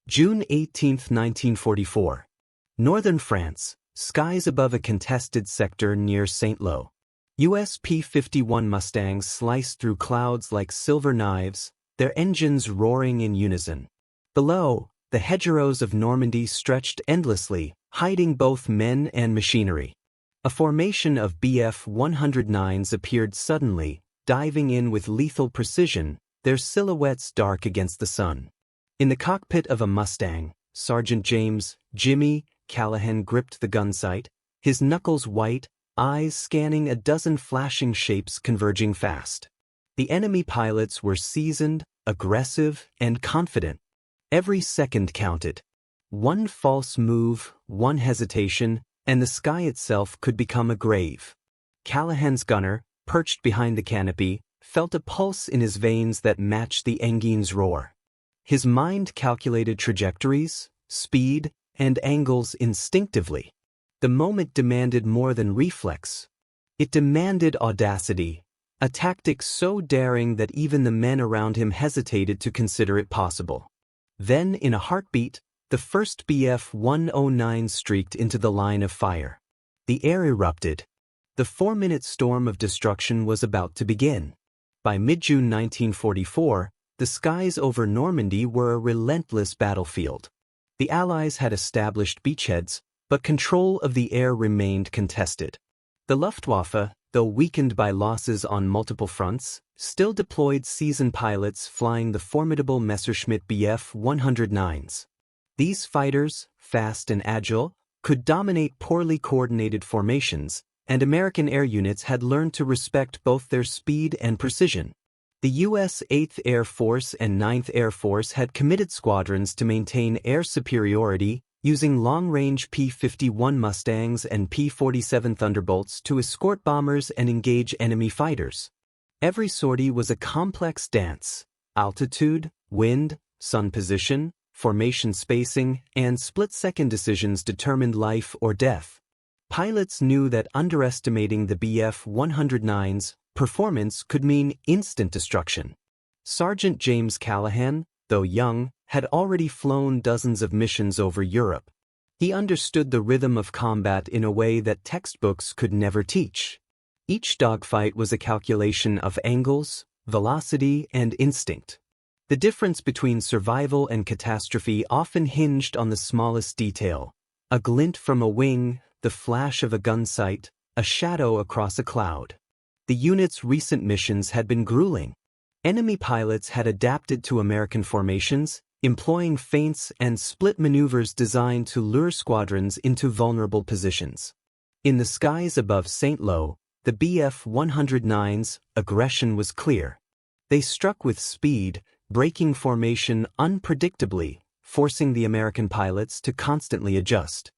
June 18, 1944. Northern France, skies above a contested sector near Saint-Lô. US P-51 Mustangs sliced through clouds like silver knives, their engines roaring in unison. Below, the hedgerows of Normandy stretched endlessly, hiding both men and machinery. A formation of Bf-109s appeared suddenly, diving in with lethal precision, their silhouettes dark against the sun. In the cockpit of a Mustang, Sergeant James "Jimmy" Callahan gripped the gun sight, his knuckles white, eyes scanning a dozen flashing shapes converging fast. The enemy pilots were seasoned, aggressive, and confident. Every second counted. One false move, one hesitation, and the sky itself could become a grave. Callahan's gunner, perched behind the canopy, felt a pulse in his veins that matched the engine's roar. His mind calculated trajectories, speed, and angles instinctively. The moment demanded more than reflex. It demanded audacity, a tactic so daring that even the men around him hesitated to consider it possible. Then, in a heartbeat, the first Bf-109 streaked into the line of fire. The air erupted. The 4-minute storm of destruction was about to begin. By mid-June 1944, the skies over Normandy were a relentless battlefield. The Allies had established beachheads, but control of the air remained contested. The Luftwaffe, though weakened by losses on multiple fronts, still deployed seasoned pilots flying the formidable Messerschmitt Bf-109s. These fighters, fast and agile, could dominate poorly coordinated formations, and American air units had learned to respect both their speed and precision. The U.S. 8th Air Force and 9th Air Force had committed squadrons to maintain air superiority, using long-range P-51 Mustangs and P-47 Thunderbolts to escort bombers and engage enemy fighters. Every sortie was a complex dance. Altitude, wind, sun position, formation spacing, and split-second decisions determined life or death. Pilots knew that underestimating the Bf-109's performance could mean instant destruction. Sergeant James Callahan, though young, had already flown dozens of missions over Europe. He understood the rhythm of combat in a way that textbooks could never teach. Each dogfight was a calculation of angles, velocity, and instinct. The difference between survival and catastrophe often hinged on the smallest detail: a glint from a wing, the flash of a gun sight, a shadow across a cloud. The unit's recent missions had been grueling. Enemy pilots had adapted to American formations, employing feints and split maneuvers designed to lure squadrons into vulnerable positions. In the skies above Saint-Lô, the Bf-109's aggression was clear. They struck with speed, breaking formation unpredictably, forcing the American pilots to constantly adjust.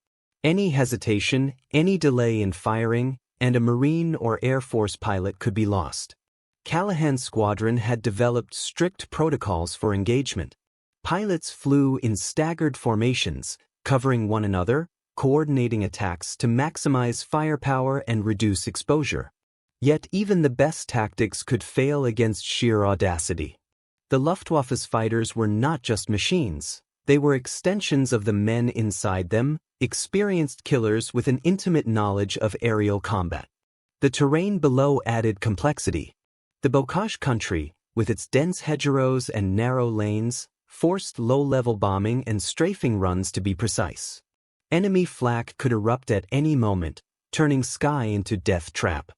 Any hesitation, any delay in firing, and a Marine or Air Force pilot could be lost. Callahan's squadron had developed strict protocols for engagement. Pilots flew in staggered formations, covering one another, coordinating attacks to maximize firepower and reduce exposure. Yet even the best tactics could fail against sheer audacity. The Luftwaffe's fighters were not just machines. They were extensions of the men inside them, experienced killers with an intimate knowledge of aerial combat. The terrain below added complexity. The Bocage country, with its dense hedgerows and narrow lanes, forced low-level bombing and strafing runs to be precise. Enemy flak could erupt at any moment, turning sky into death trap.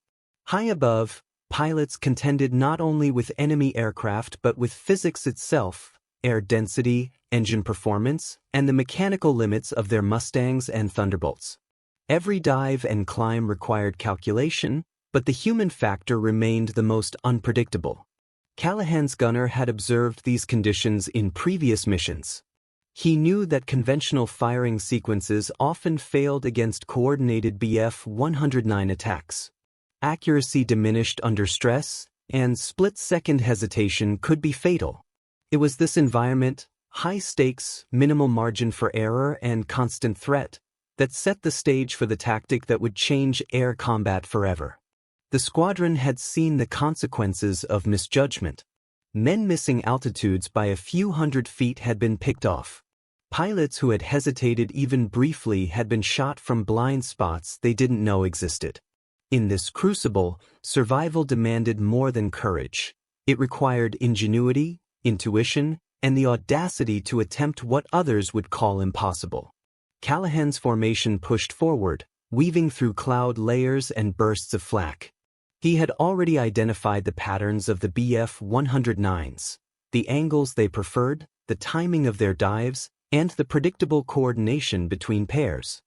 High above, pilots contended not only with enemy aircraft but with physics itself, air density, engine performance, and the mechanical limits of their Mustangs and Thunderbolts. Every dive and climb required calculation, but the human factor remained the most unpredictable. Callahan's gunner had observed these conditions in previous missions. He knew that conventional firing sequences often failed against coordinated Bf-109 attacks. Accuracy diminished under stress, and split-second hesitation could be fatal. It was this environment, high stakes, minimal margin for error, and constant threat, that set the stage for the tactic that would change air combat forever. The squadron had seen the consequences of misjudgment. Men missing altitudes by a few hundred feet had been picked off. Pilots who had hesitated even briefly had been shot from blind spots they didn't know existed. In this crucible, survival demanded more than courage. It required ingenuity, intuition, and the audacity to attempt what others would call impossible. Callahan's formation pushed forward, weaving through cloud layers and bursts of flak. He had already identified the patterns of the BF-109s, the angles they preferred, the timing of their dives, and the predictable coordination between pairs.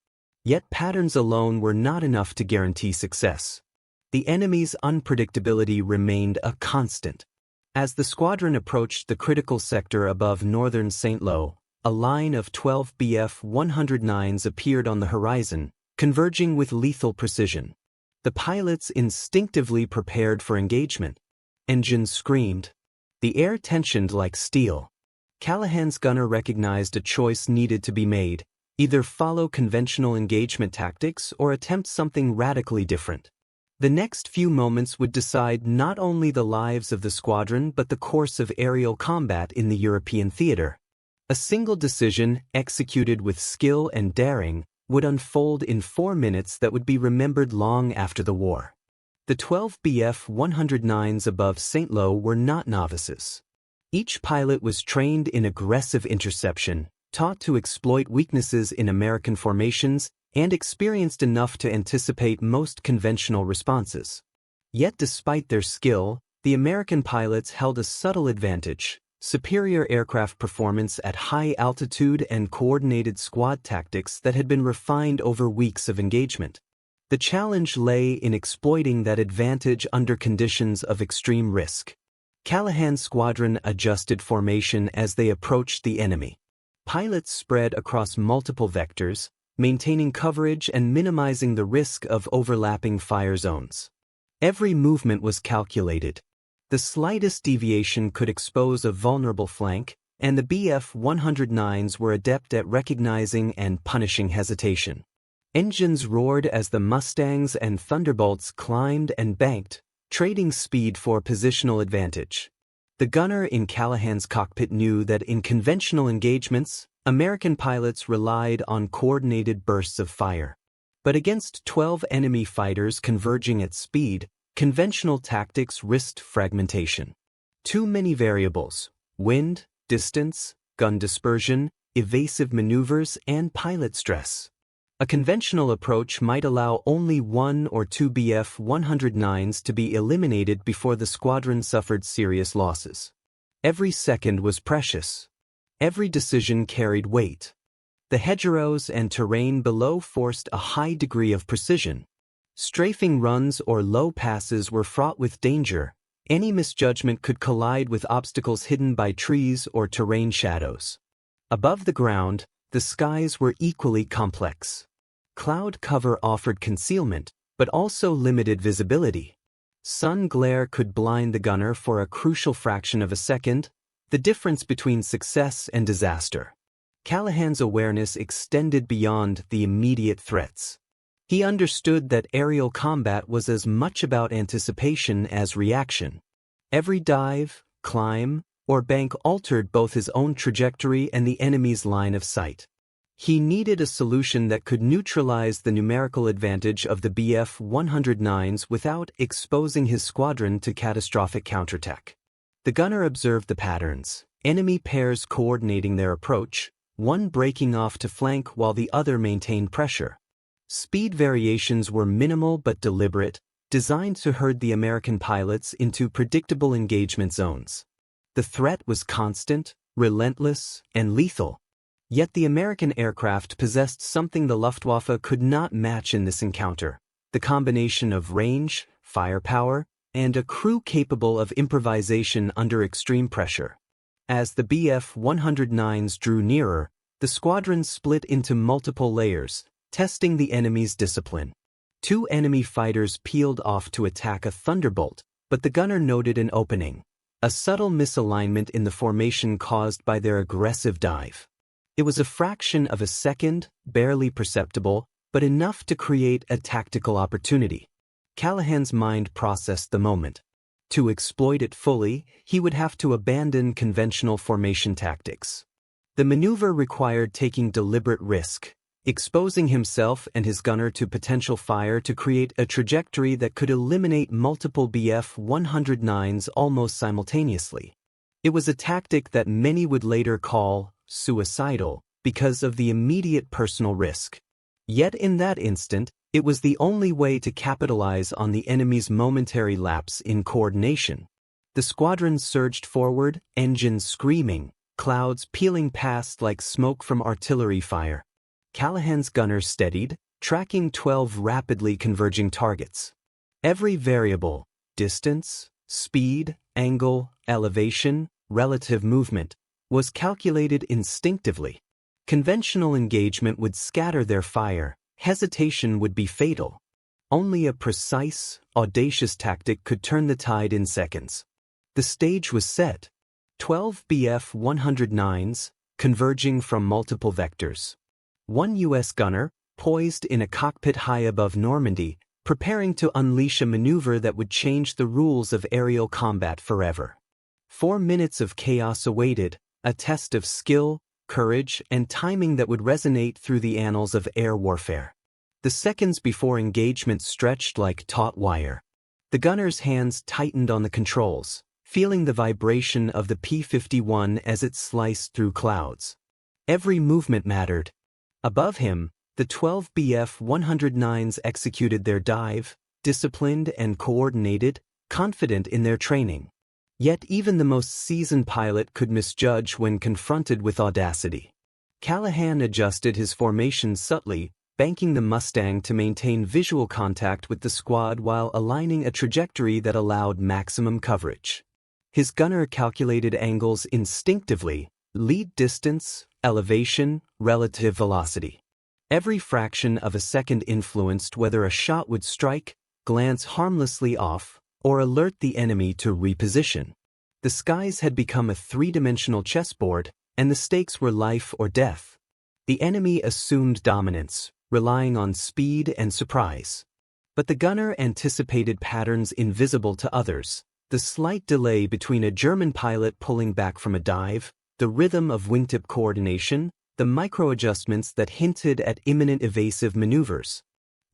Yet patterns alone were not enough to guarantee success. The enemy's unpredictability remained a constant. As the squadron approached the critical sector above northern St. Lo, a line of 12 BF-109s appeared on the horizon, converging with lethal precision. The pilots instinctively prepared for engagement. Engines screamed. The air tensioned like steel. Callahan's gunner recognized a choice needed to be made: either follow conventional engagement tactics or attempt something radically different. The next few moments would decide not only the lives of the squadron but the course of aerial combat in the European theater. A single decision, executed with skill and daring, would unfold in 4 minutes that would be remembered long after the war. The 12 BF-109s above St. Lo were not novices. Each pilot was trained in aggressive interception, taught to exploit weaknesses in American formations, and experienced enough to anticipate most conventional responses. Yet despite their skill, the American pilots held a subtle advantage: superior aircraft performance at high altitude and coordinated squad tactics that had been refined over weeks of engagement. The challenge lay in exploiting that advantage under conditions of extreme risk. Callahan's squadron adjusted formation as they approached the enemy. Pilots spread across multiple vectors, maintaining coverage and minimizing the risk of overlapping fire zones. Every movement was calculated. The slightest deviation could expose a vulnerable flank, and the BF-109s were adept at recognizing and punishing hesitation. Engines roared as the Mustangs and Thunderbolts climbed and banked, trading speed for positional advantage. The gunner in Callahan's cockpit knew that in conventional engagements, American pilots relied on coordinated bursts of fire. But against 12 enemy fighters converging at speed, conventional tactics risked fragmentation. Too many variables: wind, distance, gun dispersion, evasive maneuvers, and pilot stress. A conventional approach might allow only 1 or 2 BF-109s to be eliminated before the squadron suffered serious losses. Every second was precious. Every decision carried weight. The hedgerows and terrain below forced a high degree of precision. Strafing runs or low passes were fraught with danger. Any misjudgment could collide with obstacles hidden by trees or terrain shadows. Above the ground, the skies were equally complex. Cloud cover offered concealment, but also limited visibility. Sun glare could blind the gunner for a crucial fraction of a second, the difference between success and disaster. Callahan's awareness extended beyond the immediate threats. He understood that aerial combat was as much about anticipation as reaction. Every dive, climb, or bank altered both his own trajectory and the enemy's line of sight. He needed a solution that could neutralize the numerical advantage of the BF-109s without exposing his squadron to catastrophic counterattack. The gunner observed the patterns: enemy pairs coordinating their approach, one breaking off to flank while the other maintained pressure. Speed variations were minimal but deliberate, designed to herd the American pilots into predictable engagement zones. The threat was constant, relentless, and lethal. Yet the American aircraft possessed something the Luftwaffe could not match in this encounter: the combination of range, firepower, and a crew capable of improvisation under extreme pressure. As the BF-109s drew nearer, the squadron split into multiple layers, testing the enemy's discipline. 2 enemy fighters peeled off to attack a Thunderbolt, but the gunner noted an opening: a subtle misalignment in the formation caused by their aggressive dive. It was a fraction of a second, barely perceptible, but enough to create a tactical opportunity. Callahan's mind processed the moment. To exploit it fully, he would have to abandon conventional formation tactics. The maneuver required taking deliberate risk, exposing himself and his gunner to potential fire to create a trajectory that could eliminate multiple Bf-109s almost simultaneously. It was a tactic that many would later call suicidal because of the immediate personal risk. Yet in that instant, it was the only way to capitalize on the enemy's momentary lapse in coordination. The squadron surged forward, engines screaming, clouds peeling past like smoke from artillery fire. Callahan's gunners steadied, tracking 12 rapidly converging targets. Every variable, distance, speed, angle, elevation, relative movement, was calculated instinctively. Conventional engagement would scatter their fire, hesitation would be fatal. Only a precise, audacious tactic could turn the tide in seconds. The stage was set. 12 Bf-109s, converging from multiple vectors. One U.S. gunner, poised in a cockpit high above Normandy, preparing to unleash a maneuver that would change the rules of aerial combat forever. 4 minutes of chaos awaited, a test of skill, courage, and timing that would resonate through the annals of air warfare. The seconds before engagement stretched like taut wire. The gunner's hands tightened on the controls, feeling the vibration of the P-51 as it sliced through clouds. Every movement mattered. Above him, the 12 Bf-109s executed their dive, disciplined and coordinated, confident in their training. Yet even the most seasoned pilot could misjudge when confronted with audacity. Callahan adjusted his formation subtly, banking the Mustang to maintain visual contact with the squad while aligning a trajectory that allowed maximum coverage. His gunner calculated angles instinctively, lead distance, elevation, relative velocity. Every fraction of a second influenced whether a shot would strike, glance harmlessly off, or alert the enemy to reposition. The skies had become a three-dimensional chessboard, and the stakes were life or death. The enemy assumed dominance, relying on speed and surprise. But the gunner anticipated patterns invisible to others: the slight delay between a German pilot pulling back from a dive, the rhythm of wingtip coordination, the micro-adjustments that hinted at imminent evasive maneuvers.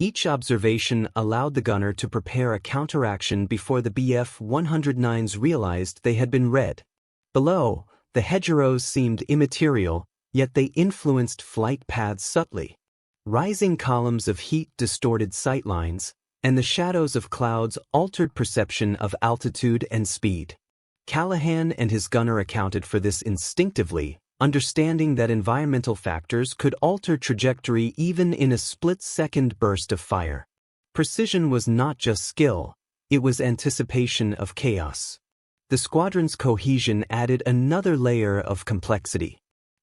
Each observation allowed the gunner to prepare a counteraction before the Bf-109s realized they had been read. Below, the hedgerows seemed immaterial, yet they influenced flight paths subtly. Rising columns of heat distorted sightlines, and the shadows of clouds altered perception of altitude and speed. Callahan and his gunner accounted for this instinctively, understanding that environmental factors could alter trajectory even in a split-second burst of fire. Precision was not just skill, it was anticipation of chaos. The squadron's cohesion added another layer of complexity.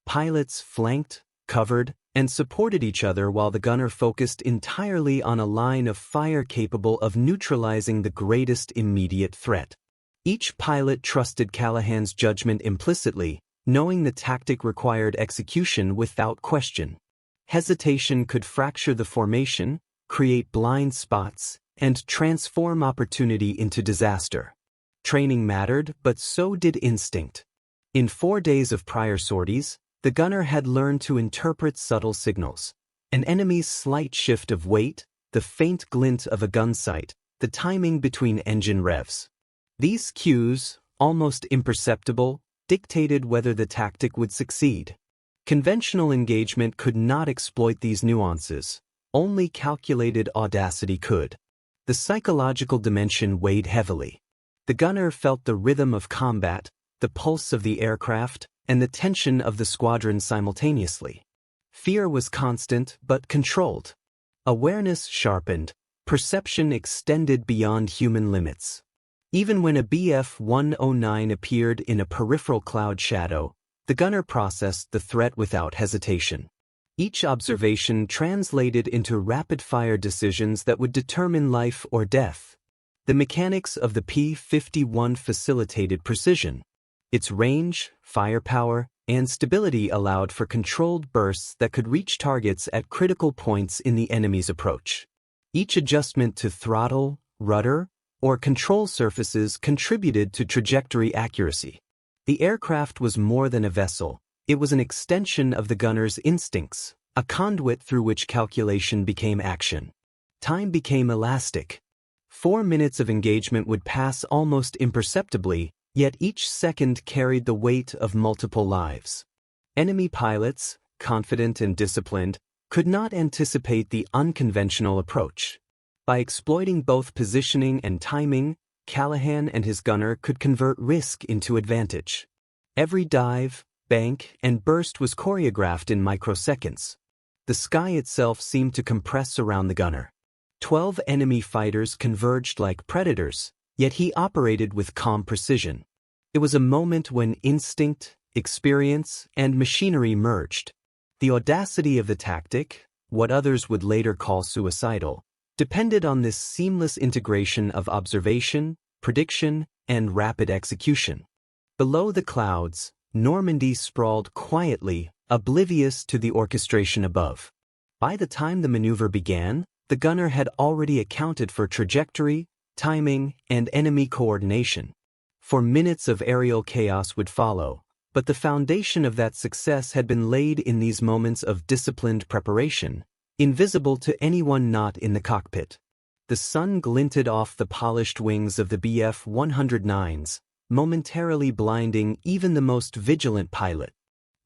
Pilots flanked, covered, and supported each other while the gunner focused entirely on a line of fire capable of neutralizing the greatest immediate threat. Each pilot trusted Callahan's judgment implicitly, knowing the tactic required execution without question. Hesitation could fracture the formation, create blind spots, and transform opportunity into disaster. Training mattered, but so did instinct. In 4 days of prior sorties, the gunner had learned to interpret subtle signals: an enemy's slight shift of weight, the faint glint of a gun sight, the timing between engine revs. These cues, almost imperceptible, dictated whether the tactic would succeed. Conventional engagement could not exploit these nuances, only calculated audacity could. The psychological dimension weighed heavily. The gunner felt the rhythm of combat, the pulse of the aircraft, and the tension of the squadron simultaneously. Fear was constant but controlled. Awareness sharpened, perception extended beyond human limits. Even when a Bf-109 appeared in a peripheral cloud shadow, the gunner processed the threat without hesitation. Each observation translated into rapid-fire decisions that would determine life or death. The mechanics of the P-51 facilitated precision. Its range, firepower, and stability allowed for controlled bursts that could reach targets at critical points in the enemy's approach. Each adjustment to throttle, rudder, or control surfaces contributed to trajectory accuracy. The aircraft was more than a vessel, It was an extension of the gunner's instincts, a conduit through which calculation became action. Time became elastic. 4 minutes of engagement would pass almost imperceptibly, yet each second carried the weight of multiple lives. Enemy pilots, confident and disciplined, could not anticipate the unconventional approach. By exploiting both positioning and timing, Callahan and his gunner could convert risk into advantage. Every dive, bank, and burst was choreographed in microseconds. The sky itself seemed to compress around the gunner. 12 enemy fighters converged like predators, yet he operated with calm precision. It was a moment when instinct, experience, and machinery merged. The audacity of the tactic, what others would later call suicidal, depended on this seamless integration of observation, prediction, and rapid execution. Below the clouds, Normandy sprawled quietly, oblivious to the orchestration above. By the time the maneuver began, the gunner had already accounted for trajectory, timing, and enemy coordination. For minutes of aerial chaos would follow, but the foundation of that success had been laid in these moments of disciplined preparation, invisible to anyone not in the cockpit. The sun glinted off the polished wings of the Bf-109s, momentarily blinding even the most vigilant pilot.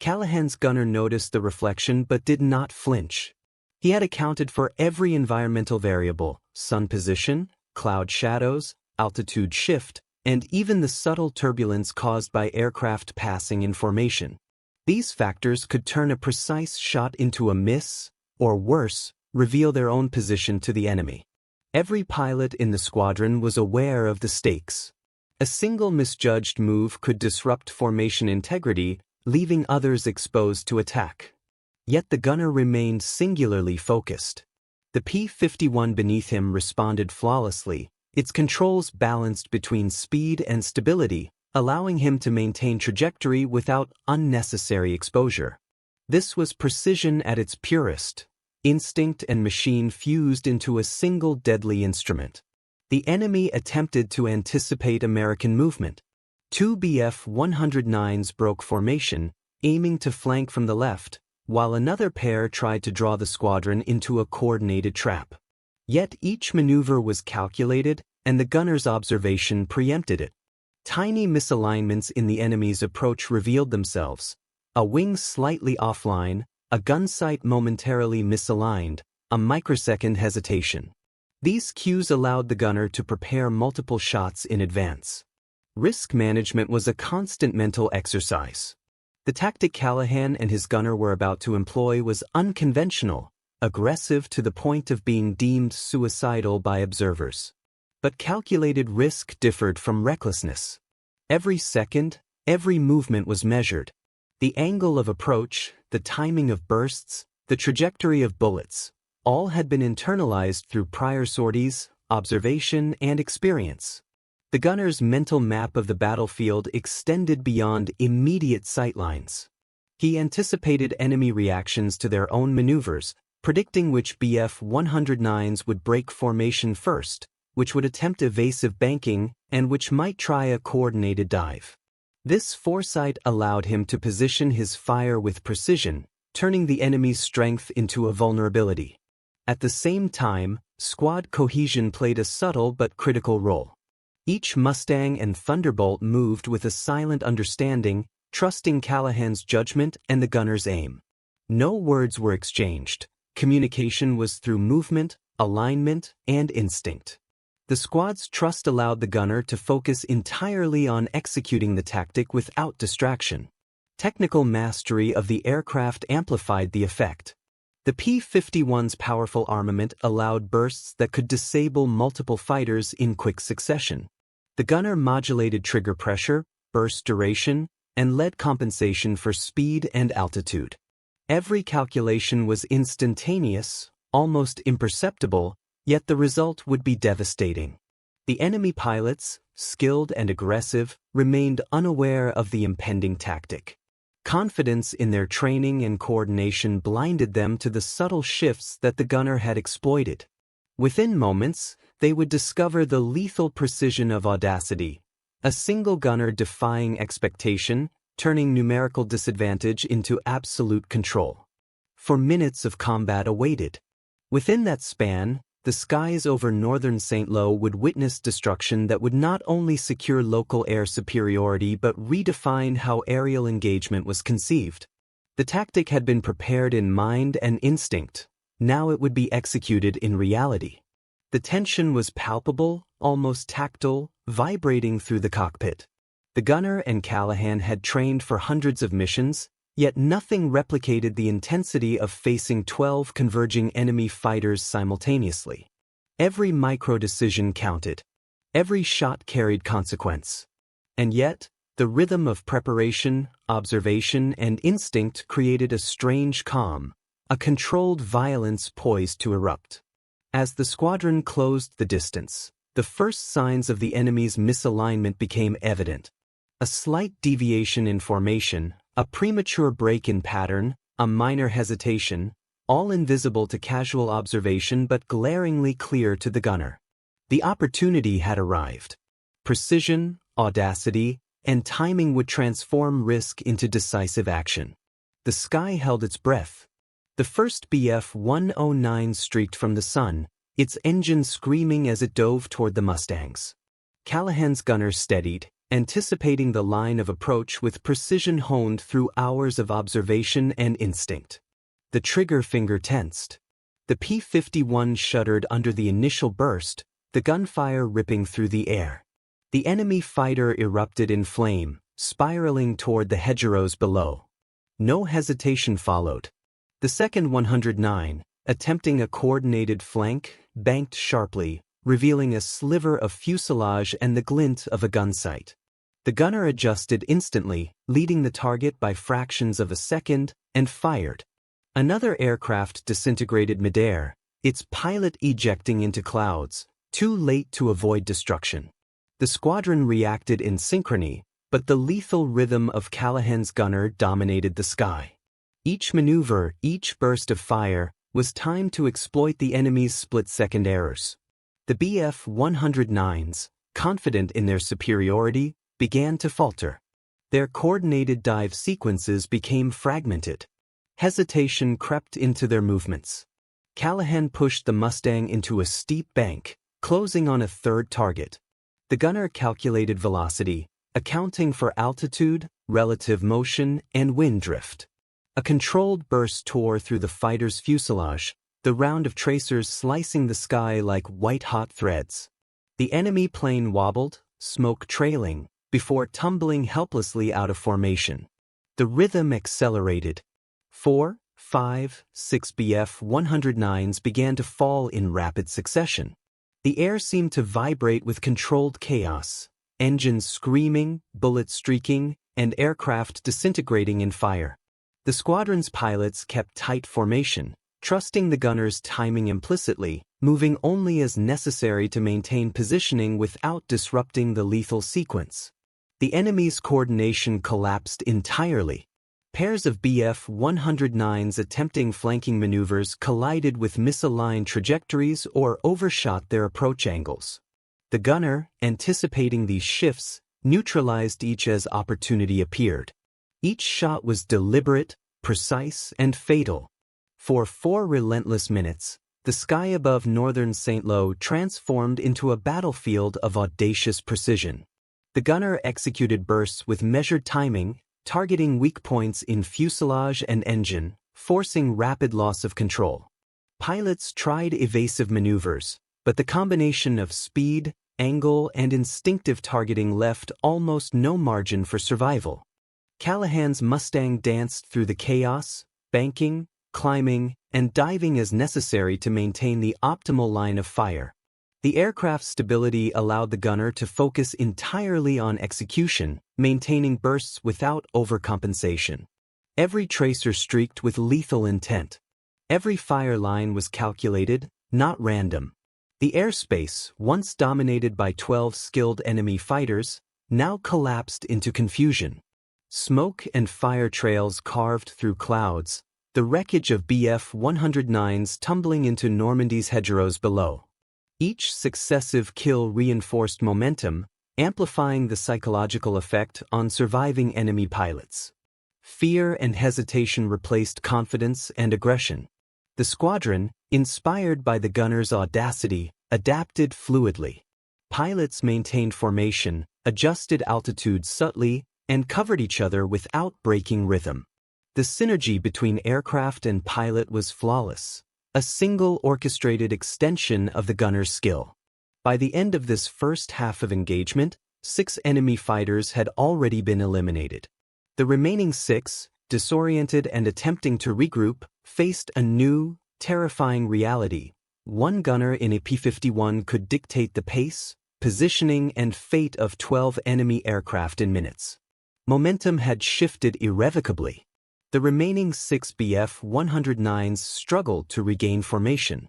Callahan's gunner noticed the reflection but did not flinch. He had accounted for every environmental variable: sun position, cloud shadows, altitude shift, and even the subtle turbulence caused by aircraft passing in formation. These factors could turn a precise shot into a miss, or worse, reveal their own position to the enemy. Every pilot in the squadron was aware of the stakes. A single misjudged move could disrupt formation integrity, leaving others exposed to attack. Yet the gunner remained singularly focused. The P-51 beneath him responded flawlessly, its controls balanced between speed and stability, allowing him to maintain trajectory without unnecessary exposure. This was precision at its purest, instinct and machine fused into a single deadly instrument. The enemy attempted to anticipate American movement. 2 Bf-109s broke formation, aiming to flank from the left, while another pair tried to draw the squadron into a coordinated trap. Yet each maneuver was calculated, and the gunner's observation preempted it. Tiny misalignments in the enemy's approach revealed themselves: a wing slightly offline, a gun sight momentarily misaligned, a microsecond hesitation. These cues allowed the gunner to prepare multiple shots in advance. Risk management was a constant mental exercise. The tactic Callahan and his gunner were about to employ was unconventional, aggressive to the point of being deemed suicidal by observers. But calculated risk differed from recklessness. Every second, every movement was measured. The angle of approach, the timing of bursts, the trajectory of bullets, all had been internalized through prior sorties, observation, and experience. The gunner's mental map of the battlefield extended beyond immediate sightlines. He anticipated enemy reactions to their own maneuvers, predicting which Bf-109s would break formation first, which would attempt evasive banking, and which might try a coordinated dive. This foresight allowed him to position his fire with precision, turning the enemy's strength into a vulnerability. At the same time, squad cohesion played a subtle but critical role. Each Mustang and Thunderbolt moved with a silent understanding, trusting Callahan's judgment and the gunner's aim. No words were exchanged. Communication was through movement, alignment, and instinct. The squad's trust allowed the gunner to focus entirely on executing the tactic without distraction. Technical mastery of the aircraft amplified the effect. The P-51's powerful armament allowed bursts that could disable multiple fighters in quick succession. The gunner modulated trigger pressure, burst duration, and lead compensation for speed and altitude. Every calculation was instantaneous, almost imperceptible, yet the result would be devastating. The enemy pilots, skilled and aggressive, remained unaware of the impending tactic. Confidence in their training and coordination blinded them to the subtle shifts that the gunner had exploited. Within moments, they would discover the lethal precision of audacity, a single gunner defying expectation, turning numerical disadvantage into absolute control. For minutes of combat awaited. Within that span, the skies over northern St. Lo would witness destruction that would not only secure local air superiority but redefine how aerial engagement was conceived. The tactic had been prepared in mind and instinct. Now it would be executed in reality. The tension was palpable, almost tactile, vibrating through the cockpit. The gunner and Callahan had trained for hundreds of missions, yet nothing replicated the intensity of facing 12 converging enemy fighters simultaneously. Every micro-decision counted. Every shot carried consequence. And yet, the rhythm of preparation, observation, and instinct created a strange calm, a controlled violence poised to erupt. As the squadron closed the distance, the first signs of the enemy's misalignment became evident. A slight deviation in formation, a premature break in pattern, a minor hesitation, all invisible to casual observation but glaringly clear to the gunner. The opportunity had arrived. Precision, audacity, and timing would transform risk into decisive action. The sky held its breath. The first Bf-109 streaked from the sun, its engine screaming as it dove toward the Mustangs. Callahan's gunner steadied, anticipating the line of approach with precision honed through hours of observation and instinct. The trigger finger tensed. The P-51 shuddered under the initial burst, the gunfire ripping through the air. The enemy fighter erupted in flame, spiraling toward the hedgerows below. No hesitation followed. The second 109, attempting a coordinated flank, banked sharply, revealing a sliver of fuselage and the glint of a gun sight. The gunner adjusted instantly, leading the target by fractions of a second, and fired. Another aircraft disintegrated midair, its pilot ejecting into clouds, too late to avoid destruction. The squadron reacted in synchrony, but the lethal rhythm of Callahan's gunner dominated the sky. Each maneuver, each burst of fire, was timed to exploit the enemy's split-second errors. The Bf-109s, confident in their superiority, began to falter. Their coordinated dive sequences became fragmented. Hesitation crept into their movements. Callahan pushed the Mustang into a steep bank, closing on a third target. The gunner calculated velocity, accounting for altitude, relative motion, and wind drift. A controlled burst tore through the fighter's fuselage, the round of tracers slicing the sky like white-hot threads. The enemy plane wobbled, smoke trailing, before tumbling helplessly out of formation. The rhythm accelerated. 4, 5, 6 Bf-109s began to fall in rapid succession. The air seemed to vibrate with controlled chaos, engines screaming, bullets streaking, and aircraft disintegrating in fire. The squadron's pilots kept tight formation, trusting the gunner's timing implicitly, moving only as necessary to maintain positioning without disrupting the lethal sequence. The enemy's coordination collapsed entirely. Pairs of Bf-109s attempting flanking maneuvers collided with misaligned trajectories or overshot their approach angles. The gunner, anticipating these shifts, neutralized each as opportunity appeared. Each shot was deliberate, precise, and fatal. For 4 relentless minutes, the sky above northern St. Lo transformed into a battlefield of audacious precision. The gunner executed bursts with measured timing, targeting weak points in fuselage and engine, forcing rapid loss of control. Pilots tried evasive maneuvers, but the combination of speed, angle, and instinctive targeting left almost no margin for survival. Callahan's Mustang danced through the chaos, banking, climbing, and diving as necessary to maintain the optimal line of fire. The aircraft's stability allowed the gunner to focus entirely on execution, maintaining bursts without overcompensation. Every tracer streaked with lethal intent. Every fire line was calculated, not random. The airspace, once dominated by 12 skilled enemy fighters, now collapsed into confusion. Smoke and fire trails carved through clouds, the wreckage of Bf-109s tumbling into Normandy's hedgerows below. Each successive kill reinforced momentum, amplifying the psychological effect on surviving enemy pilots. Fear and hesitation replaced confidence and aggression. The squadron, inspired by the gunner's audacity, adapted fluidly. Pilots maintained formation, adjusted altitude subtly, and covered each other without breaking rhythm. The synergy between aircraft and pilot was flawless, a single orchestrated extension of the gunner's skill. By the end of this first half of engagement, 6 enemy fighters had already been eliminated. The remaining 6, disoriented and attempting to regroup, faced a new, terrifying reality. One gunner in a P-51 could dictate the pace, positioning, and fate of 12 enemy aircraft in minutes. Momentum had shifted irrevocably. The remaining 6 Bf-109s struggled to regain formation.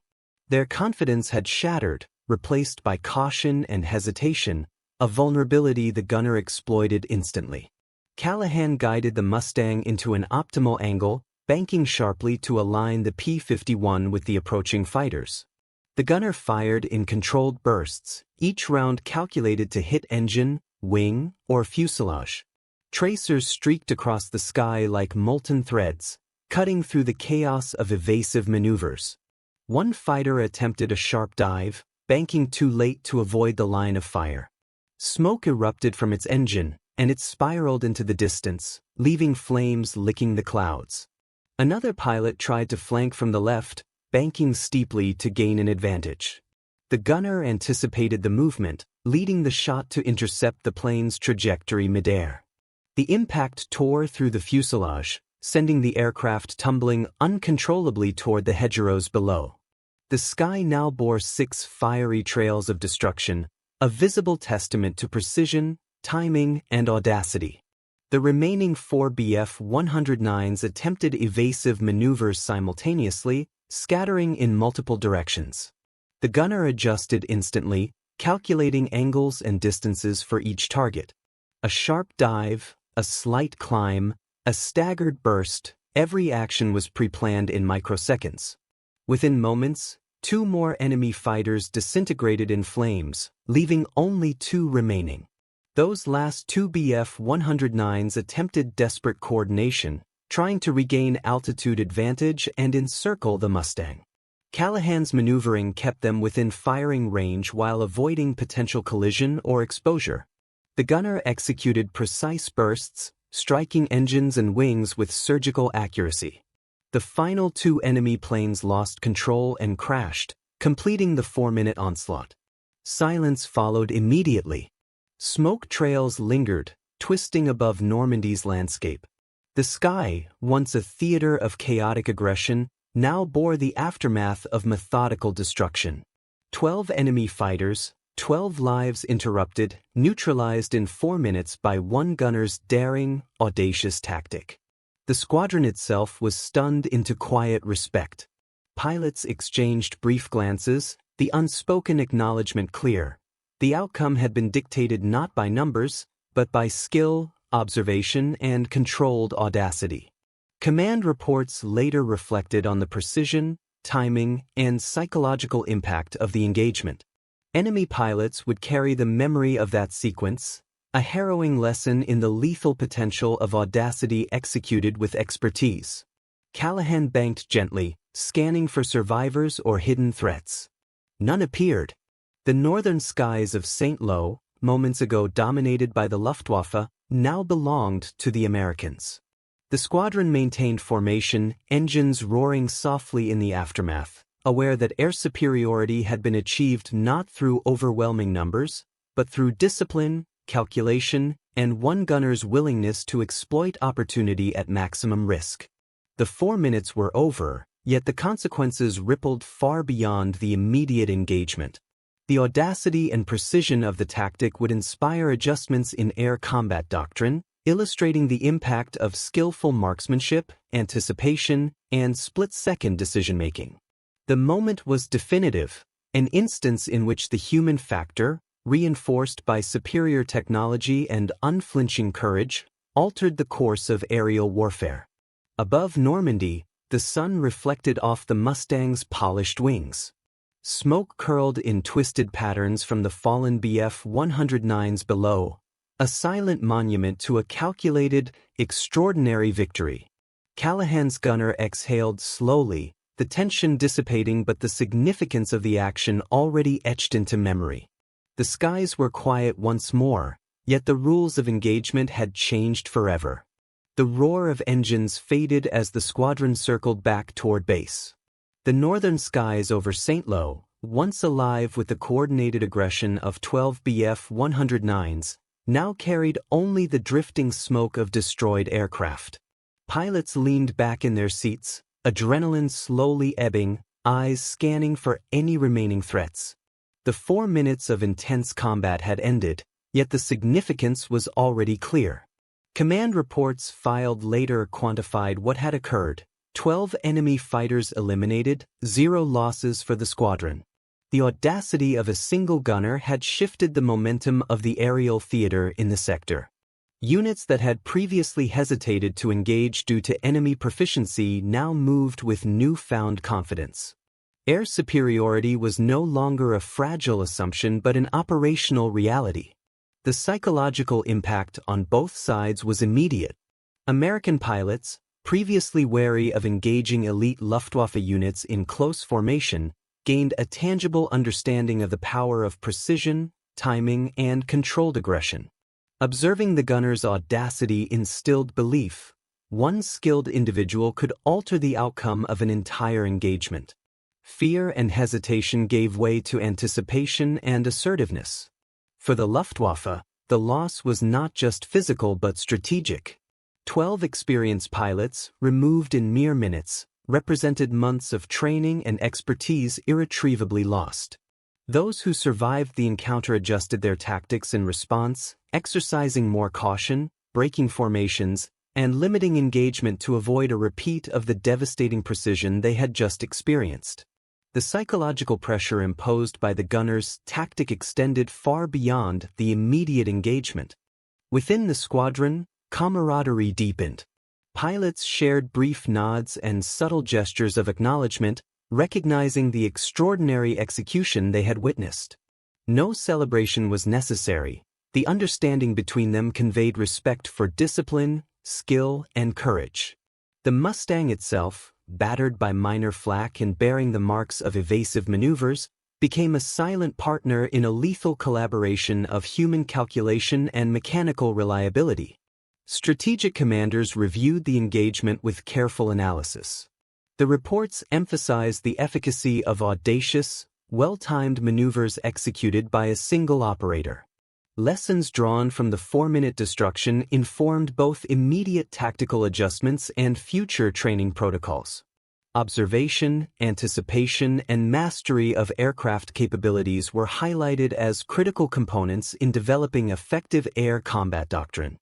Their confidence had shattered, replaced by caution and hesitation, a vulnerability the gunner exploited instantly. Callahan guided the Mustang into an optimal angle, banking sharply to align the P-51 with the approaching fighters. The gunner fired in controlled bursts, each round calculated to hit engine, wing, or fuselage. Tracers streaked across the sky like molten threads, cutting through the chaos of evasive maneuvers. One fighter attempted a sharp dive, banking too late to avoid the line of fire. Smoke erupted from its engine, and it spiraled into the distance, leaving flames licking the clouds. Another pilot tried to flank from the left, banking steeply to gain an advantage. The gunner anticipated the movement, leading the shot to intercept the plane's trajectory midair. The impact tore through the fuselage, sending the aircraft tumbling uncontrollably toward the hedgerows below. The sky now bore 6 fiery trails of destruction, a visible testament to precision, timing, and audacity. The remaining 4 Bf-109s attempted evasive maneuvers simultaneously, scattering in multiple directions. The gunner adjusted instantly, calculating angles and distances for each target. A sharp dive, a slight climb, a staggered burst, every action was pre-planned in microseconds. Within moments, 2 more enemy fighters disintegrated in flames, leaving only 2 remaining. Those last 2 Bf-109s attempted desperate coordination, trying to regain altitude advantage and encircle the Mustang. Callahan's maneuvering kept them within firing range while avoiding potential collision or exposure. The gunner executed precise bursts, striking engines and wings with surgical accuracy. The final 2 enemy planes lost control and crashed, completing the 4-minute onslaught. Silence followed immediately. Smoke trails lingered, twisting above Normandy's landscape. The sky, once a theater of chaotic aggression, now bore the aftermath of methodical destruction. 12 enemy fighters, 12 lives interrupted, neutralized in 4 minutes by one gunner's daring, audacious tactic. The squadron itself was stunned into quiet respect. Pilots exchanged brief glances, the unspoken acknowledgement clear. The outcome had been dictated not by numbers, but by skill, observation, and controlled audacity. Command reports later reflected on the precision, timing, and psychological impact of the engagement. Enemy pilots would carry the memory of that sequence, a harrowing lesson in the lethal potential of audacity executed with expertise. Callahan banked gently, scanning for survivors or hidden threats. None appeared. The northern skies of St. Lo, moments ago dominated by the Luftwaffe, now belonged to the Americans. The squadron maintained formation, engines roaring softly in the aftermath, aware that air superiority had been achieved not through overwhelming numbers, but through discipline, calculation, and one gunner's willingness to exploit opportunity at maximum risk. The 4 minutes were over, yet the consequences rippled far beyond the immediate engagement. The audacity and precision of the tactic would inspire adjustments in air combat doctrine, illustrating the impact of skillful marksmanship, anticipation, and split-second decision-making. The moment was definitive, an instance in which the human factor, reinforced by superior technology and unflinching courage, altered the course of aerial warfare. Above Normandy, the sun reflected off the Mustang's polished wings. Smoke curled in twisted patterns from the fallen Bf-109s below, a silent monument to a calculated, extraordinary victory. Callahan's gunner exhaled slowly, the tension dissipating but the significance of the action already etched into memory. The skies were quiet once more, yet the rules of engagement had changed forever. The roar of engines faded as the squadron circled back toward base. The northern skies over St. Lo, once alive with the coordinated aggression of 12 Bf-109s, now carried only the drifting smoke of destroyed aircraft. Pilots leaned back in their seats, adrenaline slowly ebbing, eyes scanning for any remaining threats. The 4 minutes of intense combat had ended, yet the significance was already clear. Command reports filed later quantified what had occurred: 12 enemy fighters eliminated, 0 losses for the squadron. The audacity of a single gunner had shifted the momentum of the aerial theater in the sector. Units that had previously hesitated to engage due to enemy proficiency now moved with newfound confidence. Air superiority was no longer a fragile assumption but an operational reality. The psychological impact on both sides was immediate. American pilots, previously wary of engaging elite Luftwaffe units in close formation, gained a tangible understanding of the power of precision, timing, and controlled aggression. Observing the gunner's audacity instilled belief. One skilled individual could alter the outcome of an entire engagement. Fear and hesitation gave way to anticipation and assertiveness. For the Luftwaffe, the loss was not just physical but strategic. 12 experienced pilots, removed in mere minutes, represented months of training and expertise irretrievably lost. Those who survived the encounter adjusted their tactics in response, exercising more caution, breaking formations, and limiting engagement to avoid a repeat of the devastating precision they had just experienced. The psychological pressure imposed by the gunners' tactic extended far beyond the immediate engagement. Within the squadron, camaraderie deepened. Pilots shared brief nods and subtle gestures of acknowledgement, recognizing the extraordinary execution they had witnessed. No celebration was necessary. The understanding between them conveyed respect for discipline, skill, and courage. The Mustang itself, battered by minor flak and bearing the marks of evasive maneuvers, became a silent partner in a lethal collaboration of human calculation and mechanical reliability. Strategic commanders reviewed the engagement with careful analysis. The reports emphasized the efficacy of audacious, well-timed maneuvers executed by a single operator. Lessons drawn from the 4-minute destruction informed both immediate tactical adjustments and future training protocols. Observation, anticipation, and mastery of aircraft capabilities were highlighted as critical components in developing effective air combat doctrine.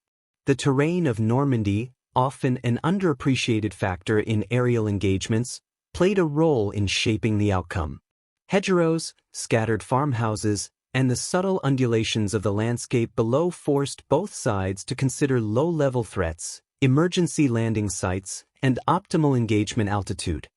The terrain of Normandy, often an underappreciated factor in aerial engagements, played a role in shaping the outcome. Hedgerows, scattered farmhouses, and the subtle undulations of the landscape below forced both sides to consider low-level threats, emergency landing sites, and optimal engagement altitude.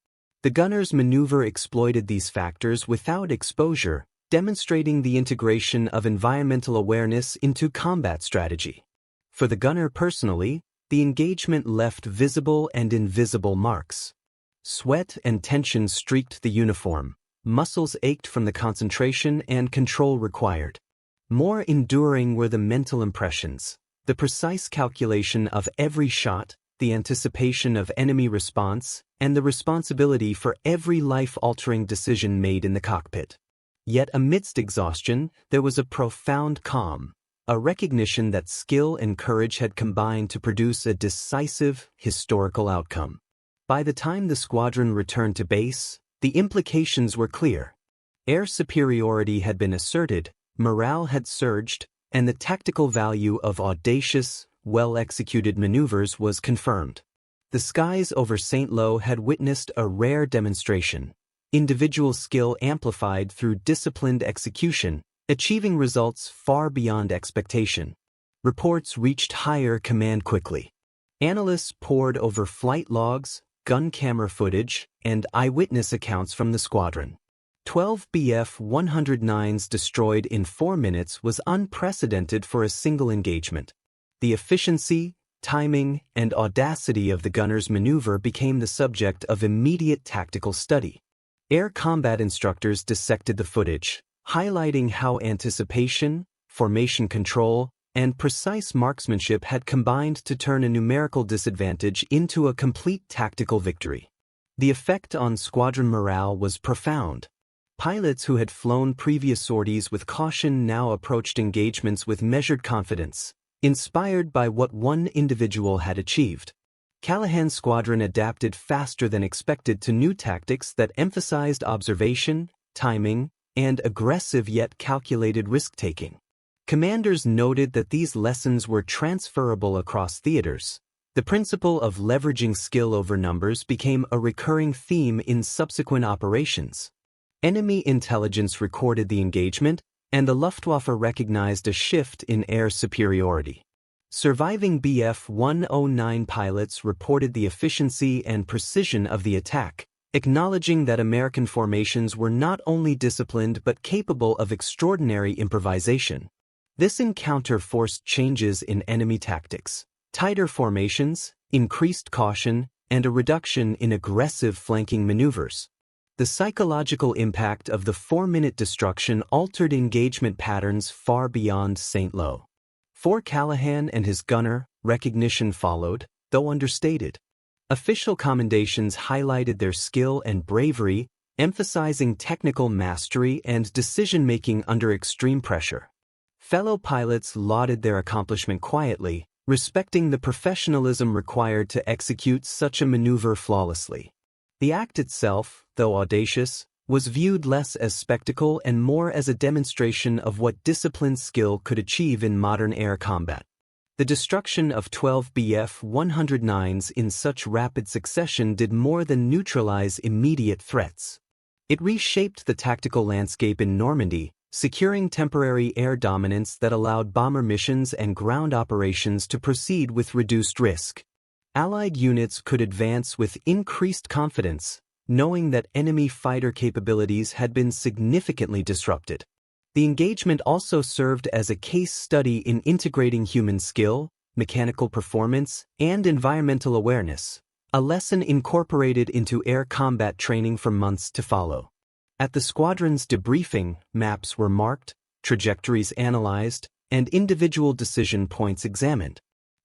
The gunners' maneuver exploited these factors without exposure, demonstrating the integration of environmental awareness into combat strategy. For the gunner personally, the engagement left visible and invisible marks. Sweat and tension streaked the uniform. Muscles ached from the concentration and control required. More enduring were the mental impressions, the precise calculation of every shot, the anticipation of enemy response, and the responsibility for every life-altering decision made in the cockpit. Yet amidst exhaustion, there was a profound calm, a recognition that skill and courage had combined to produce a decisive, historical outcome. By the time the squadron returned to base, the implications were clear. Air superiority had been asserted, morale had surged, and the tactical value of audacious, well-executed maneuvers was confirmed. The skies over St. Lo had witnessed a rare demonstration. Individual skill amplified through disciplined execution, achieving results far beyond expectation. Reports reached higher command quickly. Analysts pored over flight logs, gun camera footage, and eyewitness accounts from the squadron. 12 Bf-109s destroyed in 4 minutes was unprecedented for a single engagement. The efficiency, timing, and audacity of the gunner's maneuver became the subject of immediate tactical study. Air combat instructors dissected the footage, highlighting how anticipation, formation control, and precise marksmanship had combined to turn a numerical disadvantage into a complete tactical victory. The effect on squadron morale was profound. Pilots who had flown previous sorties with caution now approached engagements with measured confidence, inspired by what one individual had achieved. Callahan's squadron adapted faster than expected to new tactics that emphasized observation, timing, and aggressive yet calculated risk-taking. Commanders noted that these lessons were transferable across theaters. The principle of leveraging skill over numbers became a recurring theme in subsequent operations. Enemy intelligence recorded the engagement, and the Luftwaffe recognized a shift in air superiority. Surviving Bf-109 pilots reported the efficiency and precision of the attack, acknowledging that American formations were not only disciplined but capable of extraordinary improvisation. This encounter forced changes in enemy tactics, tighter formations, increased caution, and a reduction in aggressive flanking maneuvers. The psychological impact of the 4-minute destruction altered engagement patterns far beyond St. Lo. For Callahan and his gunner, recognition followed, though understated. Official commendations highlighted their skill and bravery, emphasizing technical mastery and decision-making under extreme pressure. Fellow pilots lauded their accomplishment quietly, respecting the professionalism required to execute such a maneuver flawlessly. The act itself, though audacious, was viewed less as spectacle and more as a demonstration of what disciplined skill could achieve in modern air combat. The destruction of 12 Bf-109s in such rapid succession did more than neutralize immediate threats. It reshaped the tactical landscape in Normandy, securing temporary air dominance that allowed bomber missions and ground operations to proceed with reduced risk. Allied units could advance with increased confidence, knowing that enemy fighter capabilities had been significantly disrupted. The engagement also served as a case study in integrating human skill, mechanical performance, and environmental awareness, a lesson incorporated into air combat training for months to follow. At the squadron's debriefing, maps were marked, trajectories analyzed, and individual decision points examined.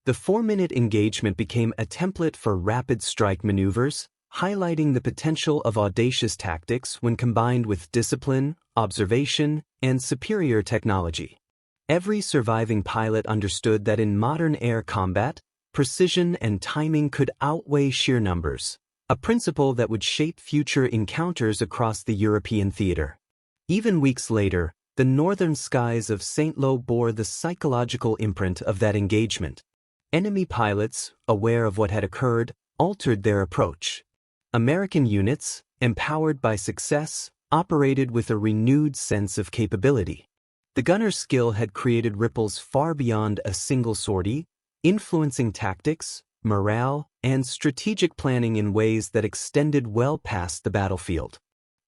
The 4-minute engagement became a template for rapid strike maneuvers, highlighting the potential of audacious tactics when combined with discipline, observation, and superior technology. Every surviving pilot understood that in modern air combat, precision and timing could outweigh sheer numbers, a principle that would shape future encounters across the European theater. Even weeks later, the northern skies of St. Lo bore the psychological imprint of that engagement. Enemy pilots, aware of what had occurred, altered their approach. American units, empowered by success, operated with a renewed sense of capability. The gunner's skill had created ripples far beyond a single sortie, influencing tactics, morale, and strategic planning in ways that extended well past the battlefield.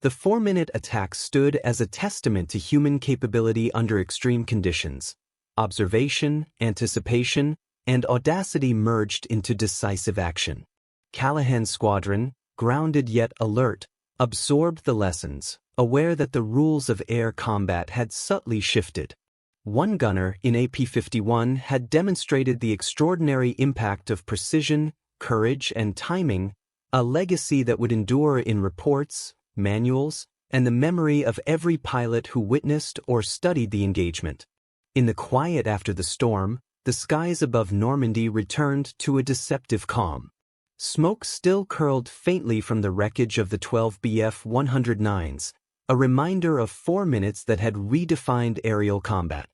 The 4-minute attack stood as a testament to human capability under extreme conditions. Observation, anticipation, and audacity merged into decisive action. Callahan's squadron, grounded yet alert, absorbed the lessons, aware that the rules of air combat had subtly shifted. One gunner in AP-51 had demonstrated the extraordinary impact of precision, courage, and timing, a legacy that would endure in reports, manuals, and the memory of every pilot who witnessed or studied the engagement. In the quiet after the storm, the skies above Normandy returned to a deceptive calm. Smoke still curled faintly from the wreckage of the 12 Bf-109s, a reminder of 4 minutes that had redefined aerial combat.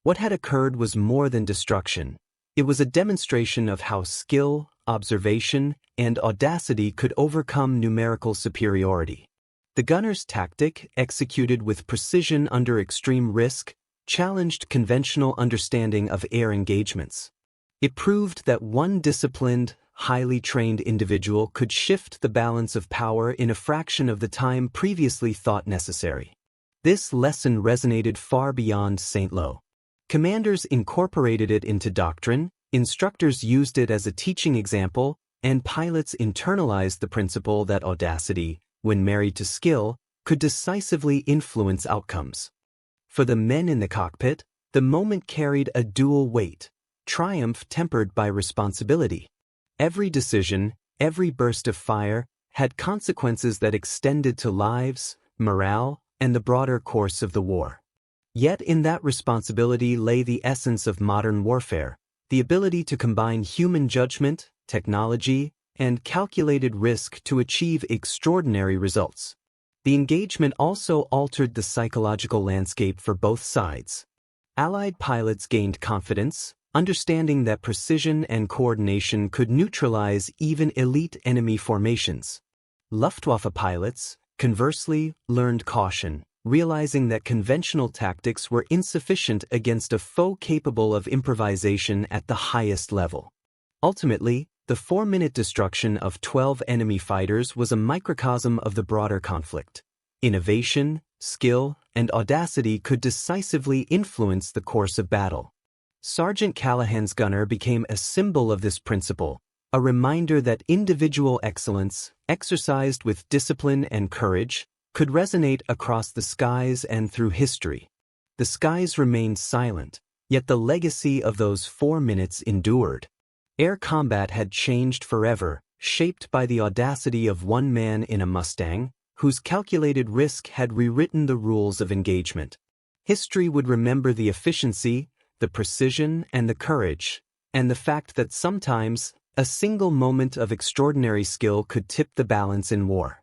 What had occurred was more than destruction. It was a demonstration of how skill, observation, and audacity could overcome numerical superiority. The gunner's tactic, executed with precision under extreme risk, challenged conventional understanding of air engagements. It proved that one disciplined, highly trained individual could shift the balance of power in a fraction of the time previously thought necessary. This lesson resonated far beyond St. Lo. Commanders incorporated it into doctrine, instructors used it as a teaching example, and pilots internalized the principle that audacity, when married to skill, could decisively influence outcomes. For the men in the cockpit, the moment carried a dual weight, triumph tempered by responsibility. Every decision, every burst of fire, had consequences that extended to lives, morale, and the broader course of the war. Yet in that responsibility lay the essence of modern warfare, the ability to combine human judgment, technology, and calculated risk to achieve extraordinary results. The engagement also altered the psychological landscape for both sides. Allied pilots gained confidence, understanding that precision and coordination could neutralize even elite enemy formations. Luftwaffe pilots, conversely, learned caution, realizing that conventional tactics were insufficient against a foe capable of improvisation at the highest level. Ultimately, the 4-minute destruction of 12 enemy fighters was a microcosm of the broader conflict. Innovation, skill, and audacity could decisively influence the course of battle. Sergeant Callahan's gunner became a symbol of this principle, a reminder that individual excellence, exercised with discipline and courage, could resonate across the skies and through history. The skies remained silent, yet the legacy of those 4 minutes endured. Air combat had changed forever, shaped by the audacity of one man in a Mustang, whose calculated risk had rewritten the rules of engagement. History would remember the efficiency, the precision, and the courage, and the fact that sometimes a single moment of extraordinary skill could tip the balance in war.